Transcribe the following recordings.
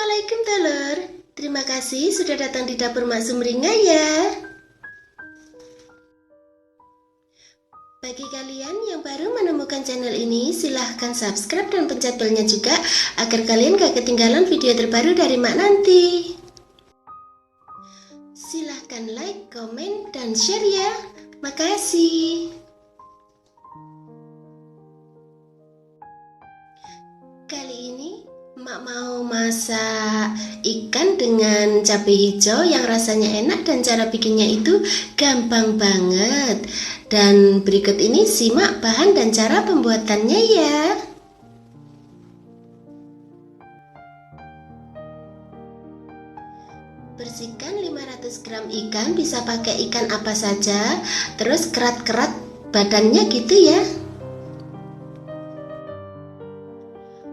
Assalamualaikum telur. Terima kasih sudah datang di dapur Mak Sumringah ya. Bagi kalian yang baru menemukan channel ini, silahkan subscribe dan pencet belnya juga agar kalian gak ketinggalan video terbaru dari Mak nanti. Silahkan like, komen, dan share ya. Makasih. Kali ini Mak mau masak ikan dengan cabai hijau yang rasanya enak dan cara bikinnya itu gampang banget. Dan berikut ini simak bahan dan cara pembuatannya ya. Bersihkan 500 gram ikan, bisa pakai ikan apa saja. Terus kerat-kerat badannya gitu ya.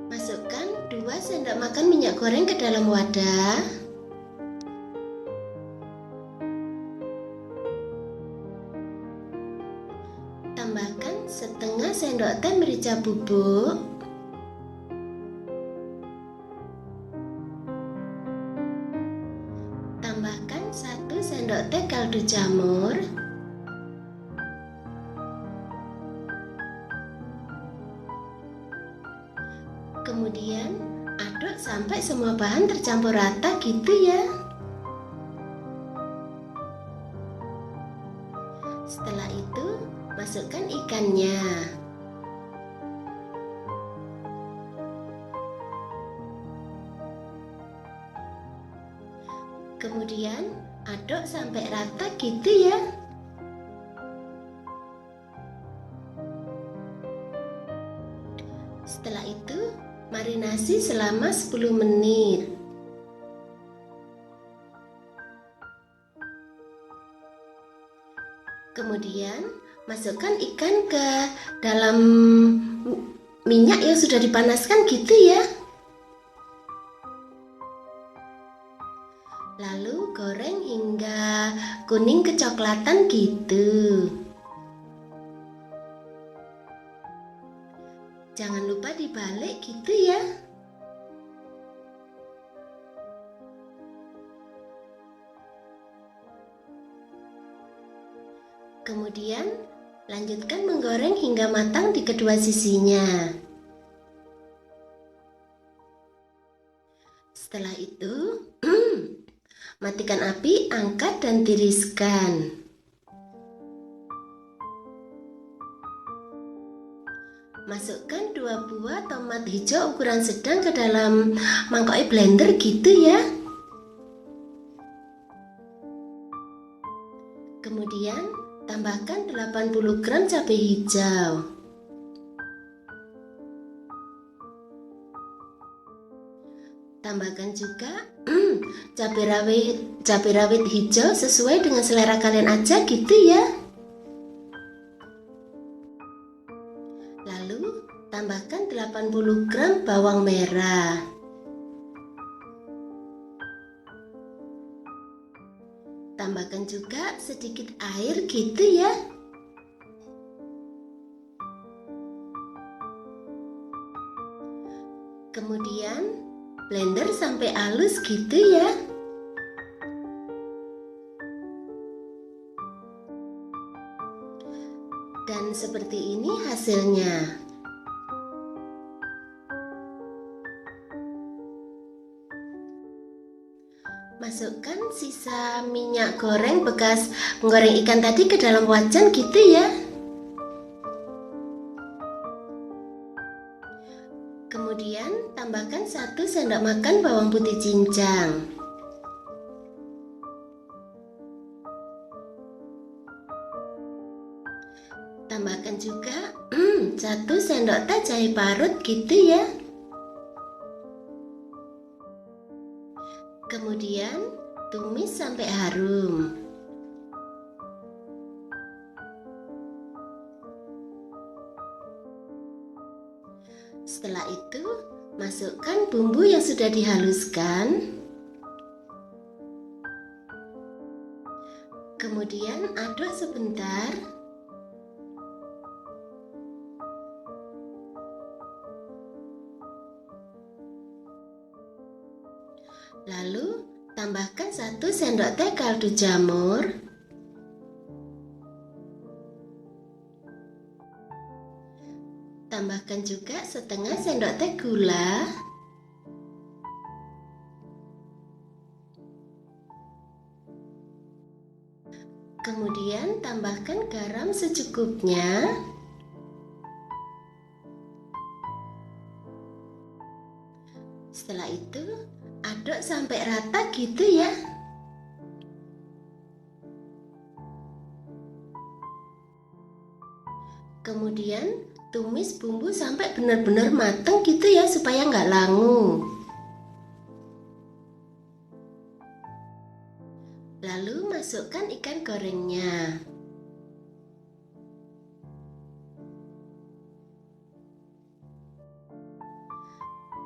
Masukkan 2 sendok makan minyak goreng ke dalam wadah. Tambahkan setengah sendok teh merica bubuk. Tambahkan 1 sendok teh kaldu jamur. Kemudian aduk sampai semua bahan tercampur rata gitu ya. Setelah itu masukkan ikannya. Kemudian aduk sampai rata gitu ya. Setelah itu marinasi selama 10 menit. Kemudian masukkan ikan ke dalam minyak yang sudah dipanaskan gitu ya. Lalu goreng hingga kuning kecoklatan gitu. Jangan lupa dibalik gitu ya. Kemudian lanjutkan menggoreng hingga matang di kedua sisinya. Setelah itu matikan api, angkat dan tiriskan. Masukkan 2 buah tomat hijau ukuran sedang ke dalam mangkok blender gitu ya. Kemudian tambahkan 80 gram cabai hijau. Tambahkan juga cabai rawit hijau sesuai dengan selera kalian aja gitu ya. Lalu tambahkan 80 gram bawang merah. Tambahkan juga sedikit air gitu ya. Kemudian blender sampai halus gitu ya. Dan seperti ini hasilnya. Masukkan sisa minyak goreng bekas menggoreng ikan tadi ke dalam wajan gitu ya. Kemudian tambahkan 1 sendok makan bawang putih cincang. Tambahkan juga 1 sendok teh jahe parut gitu ya. Kemudian tumis sampai harum. Setelah itu masukkan bumbu yang sudah dihaluskan. Kemudian aduk sebentar. Lalu tambahkan 1 sendok teh kaldu jamur. Tambahkan juga setengah sendok teh gula. Kemudian tambahkan garam secukupnya. Setelah itu aduk sampai rata gitu ya. Kemudian tumis bumbu sampai benar-benar matang gitu ya, supaya nggak langu. Lalu masukkan ikan gorengnya.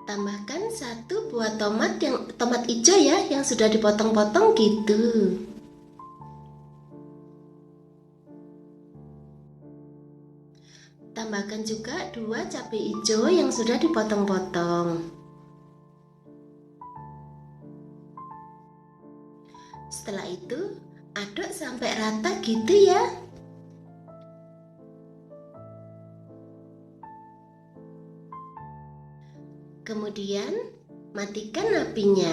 Tambahkan 1 buah tomat hijau ya, yang sudah dipotong-potong gitu. Tambahkan juga 2 cabai hijau yang sudah dipotong-potong. Setelah itu aduk sampai rata gitu ya. Kemudian matikan apinya.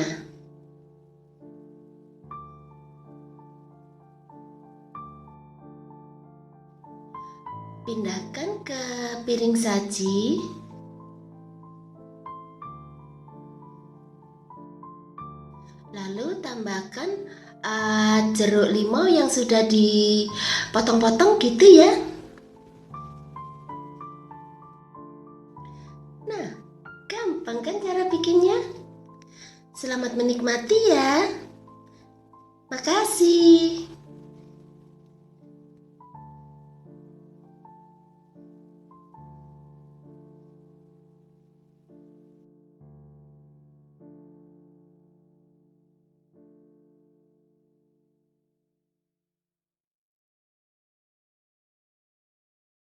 Pindahkan ke piring saji. Lalu tambahkan jeruk limau yang sudah dipotong-potong gitu ya. Nah, gampang kan cara bikinnya? Selamat menikmati ya. Makasih.